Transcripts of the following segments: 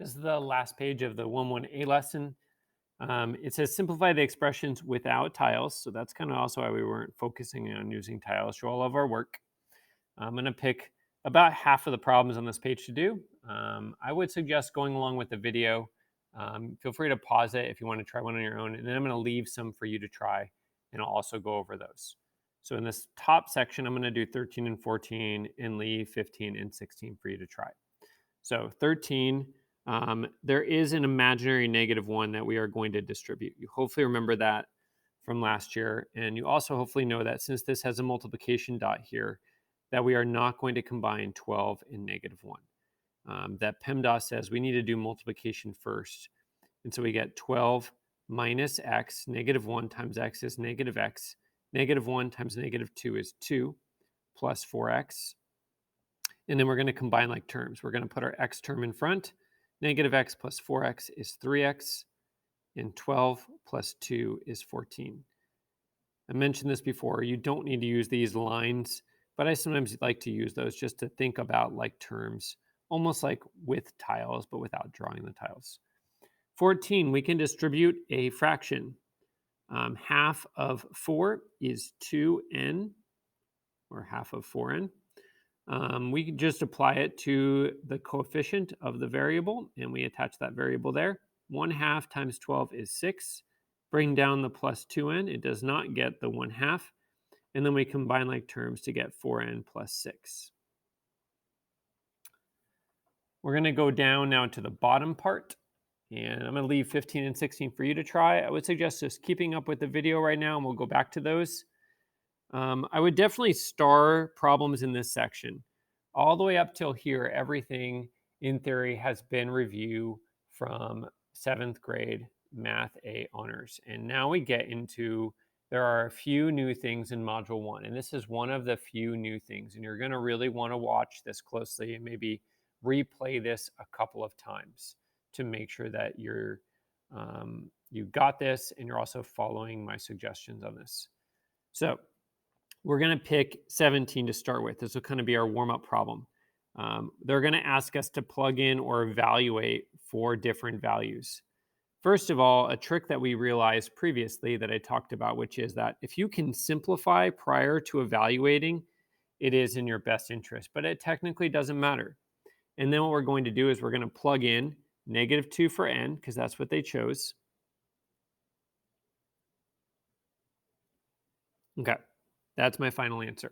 This is the last page of the 1-1A lesson. It says simplify the expressions without tiles. So that's kind of also why we weren't focusing on using tiles for all of our work. I'm going to pick about half of the problems on this page to do. I would suggest going along with the video. Feel free to pause it if you want to try one on your own. And then I'm going to leave some for you to try, and I'll also go over those. So in this top section, I'm going to do 13 and 14 and leave 15 and 16 for you to try. So 13, there is an imaginary -1 that we are going to distribute. You hopefully remember that from last year. And you also hopefully know that since this has a multiplication dot here, that we are not going to combine 12 and -1. That PEMDAS says we need to do multiplication first. And so we get 12 minus x, -1 times x is -x. -1 times -2 is 2 plus 4x. And then we're going to combine like terms. We're going to put our x term in front. -x plus 4x is 3x. And 12 plus 2 is 14. I mentioned this before. You don't need to use these lines, but I sometimes like to use those just to think about like terms, almost like with tiles, but without drawing the tiles. 14, we can distribute a fraction. Half of 4 is 2n, or half of 4n. We can just apply it to the coefficient of the variable, and we attach that variable there. 1/2 times 12 is 6. Bring down the plus 2n. It does not get the 1/2. And then we combine like terms to get 4n plus 6. We're going to go down now to the bottom part. And I'm going to leave 15 and 16 for you to try. I would suggest just keeping up with the video right now, and we'll go back to those. I would definitely star problems in this section. All the way up till here, everything in theory has been review from 7th grade Math A honors. And now we get into, there are a few new things in Module 1. And this is one of the few new things. And you're going to really want to watch this closely and maybe replay this a couple of times to make sure that you got this and you're also following my suggestions on this. So we're going to pick 17 to start with. This will kind of be our warm-up problem. They're going to ask us to plug in or evaluate 4 different values. First of all, a trick that we realized previously that I talked about, which is that if you can simplify prior to evaluating, it is in your best interest, but it technically doesn't matter. And then what we're going to do is we're going to plug in -2 for n, because that's what they chose. Okay, that's my final answer.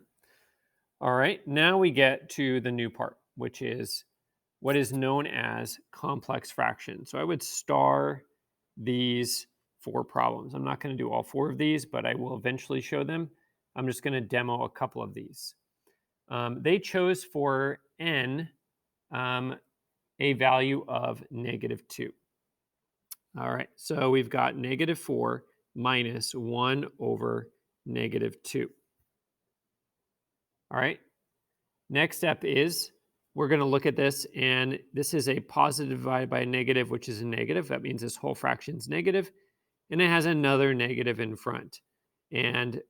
All right, now we get to the new part, which is what is known as complex fractions. So I would star these 4 problems. I'm not going to do all 4 of these, but I will eventually show them. I'm just going to demo a couple of these. They chose for n a value of -2. All right, so we've got -4 minus 1 over -2. All right, next step is we're going to look at this, and this is a positive divided by a negative, which is a negative. That means this whole fraction is negative, and it has another negative in front. And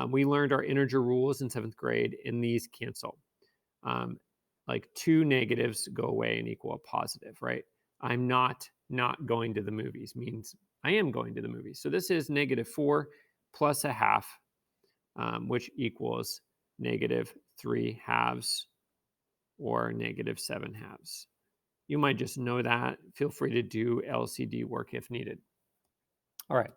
we learned our integer rules in 7th grade, and these cancel. Like 2 negatives go away and equal a positive, right? I'm not going to the movies means I am going to the movies. So this is -4 plus a half, which equals -3 halves or -7 halves. You might just know that. Feel free to do LCD work if needed. All right.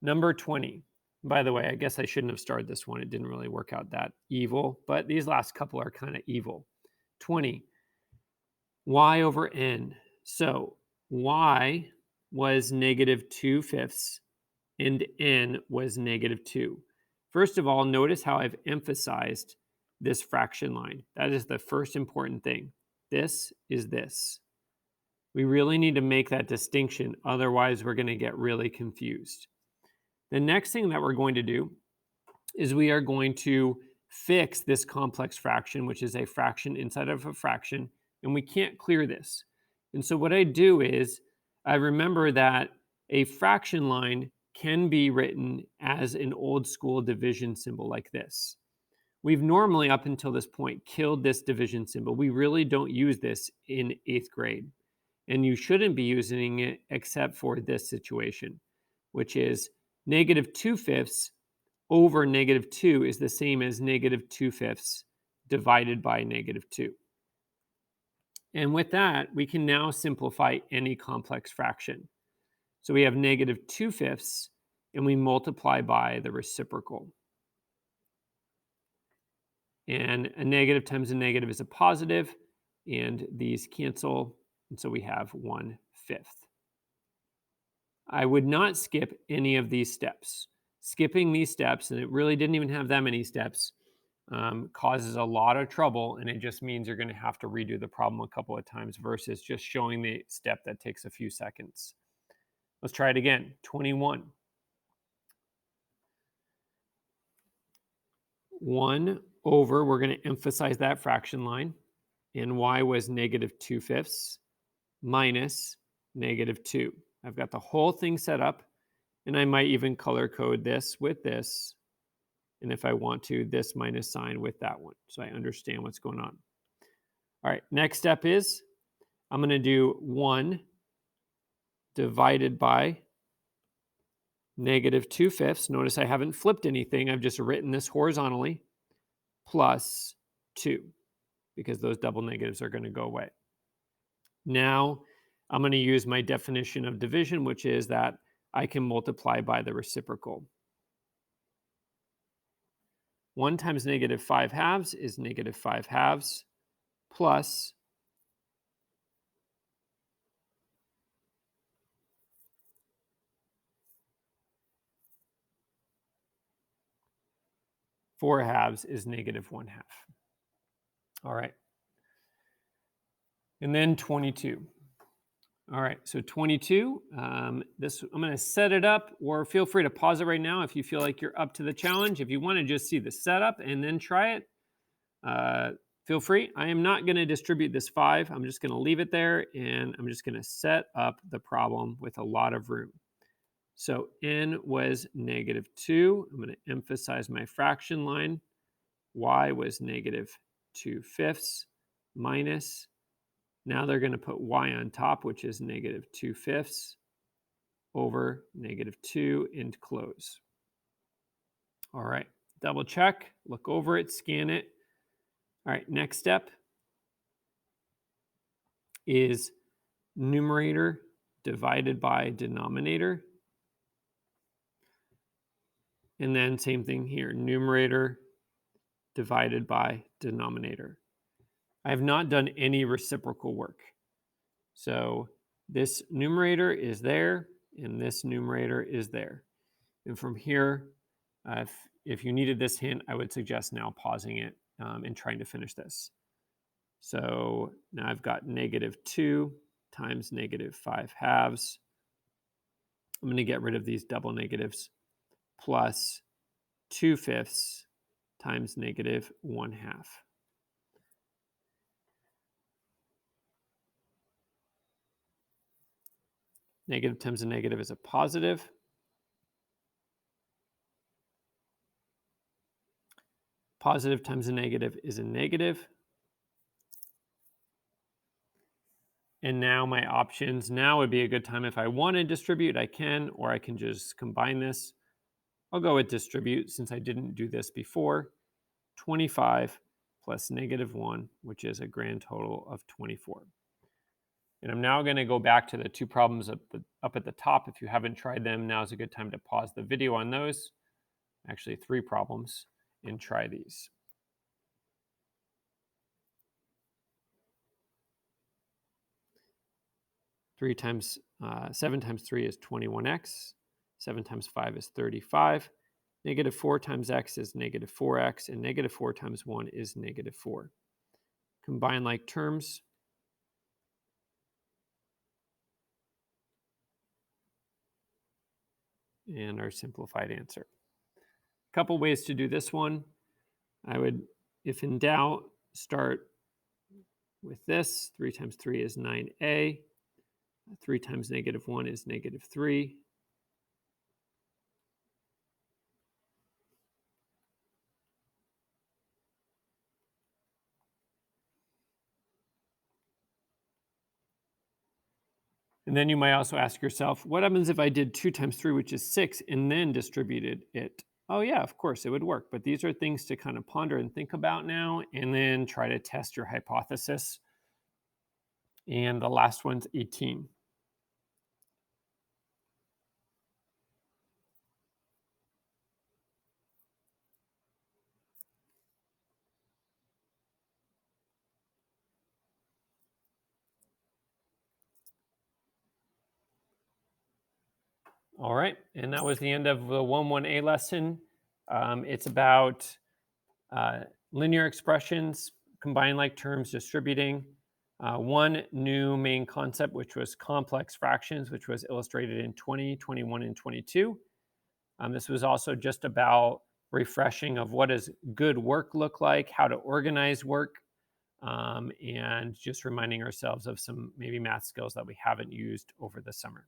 Number 20. By the way, I guess I shouldn't have started this one. It didn't really work out that evil, but these last couple are kind of evil. 20. Y over n. So y was -2/5 and n was -2. First of all, notice how I've emphasized this fraction line. That is the first important thing. This is this. We really need to make that distinction. Otherwise, we're going to get really confused. The next thing that we're going to do is we are going to fix this complex fraction, which is a fraction inside of a fraction, and we can't clear this. And so what I do is I remember that a fraction line can be written as an old school division symbol like this. We've normally, up until this point, killed this division symbol. We really don't use this in 8th grade. And you shouldn't be using it except for this situation, which is negative 2/5 over negative 2 is the same as negative 2/5 divided by negative 2. And with that, we can now simplify any complex fraction. So we have negative 2/5, and we multiply by the reciprocal. And a negative times a negative is a positive, and these cancel, and so we have 1/5. I would not skip any of these steps. Skipping these steps, and it really didn't even have that many steps, causes a lot of trouble, and it just means you're going to have to redo the problem a couple of times versus just showing the step that takes a few seconds. Let's try it again. 21. 1 over, we're going to emphasize that fraction line, and y was negative 2/5 minus negative 2. I've got the whole thing set up, and I might even color code this with this, and if I want to, this minus sign with that one, so I understand what's going on. All right, next step is I'm going to do 1 divided by negative 2/5. Notice I haven't flipped anything. I've just written this horizontally, plus 2, because those double negatives are going to go away. Now, I'm going to use my definition of division, which is that I can multiply by the reciprocal. 1 times negative 5/2 is negative 5/2 plus 4/2 is negative 1/2. All right. And then 22. All right, so 22, I'm going to set it up, or feel free to pause it right now if you feel like you're up to the challenge. If you want to just see the setup and then try it, feel free. I am not going to distribute this 5. I'm just going to leave it there, and I'm just going to set up the problem with a lot of room. So n was negative 2. I'm going to emphasize my fraction line. Y was negative 2/5 minus. Now they're going to put y on top, which is negative 2/5 over negative 2 and close. All right, double check, look over it, scan it. All right, next step is numerator divided by denominator. And then same thing here, numerator divided by denominator. I have not done any reciprocal work. So this numerator is there, and this numerator is there. And from here, if you needed this hint, I would suggest now pausing it and trying to finish this. So now I've got negative 2 times negative 5/2. I'm going to get rid of these double negatives, plus 2/5 times negative 1/2. Negative times a negative is a positive. Positive times a negative is a negative. And now my options, now would be a good time if I want to distribute, I can, or I can just combine this. I'll go with distribute since I didn't do this before. 25 plus negative 1, which is a grand total of 24. And I'm now going to go back to the 2 problems up at the top. If you haven't tried them, now is a good time to pause the video on those. Actually, 3 problems, and try these. Three times 7 times 3 is 21x. 7 times 5 is 35. Negative 4 times x is negative 4x, and negative 4 times 1 is negative 4. Combine like terms. And our simplified answer. A couple ways to do this one. I would, if in doubt, start with this. 3 times 3 is 9a. 3 times negative 1 is negative 3. And then you might also ask yourself, what happens if I did 2 times 3, which is 6, and then distributed it? Oh, yeah, of course, it would work. But these are things to kind of ponder and think about now, and then try to test your hypothesis. And the last one's 18. All right. And that was the end of the 1-1A lesson. It's about uh, linear expressions, combined like terms, distributing. One new main concept, which was complex fractions, which was illustrated in 20, 21, and 22. This was also just about refreshing of what does good work look like, how to organize work, and just reminding ourselves of some maybe math skills that we haven't used over the summer.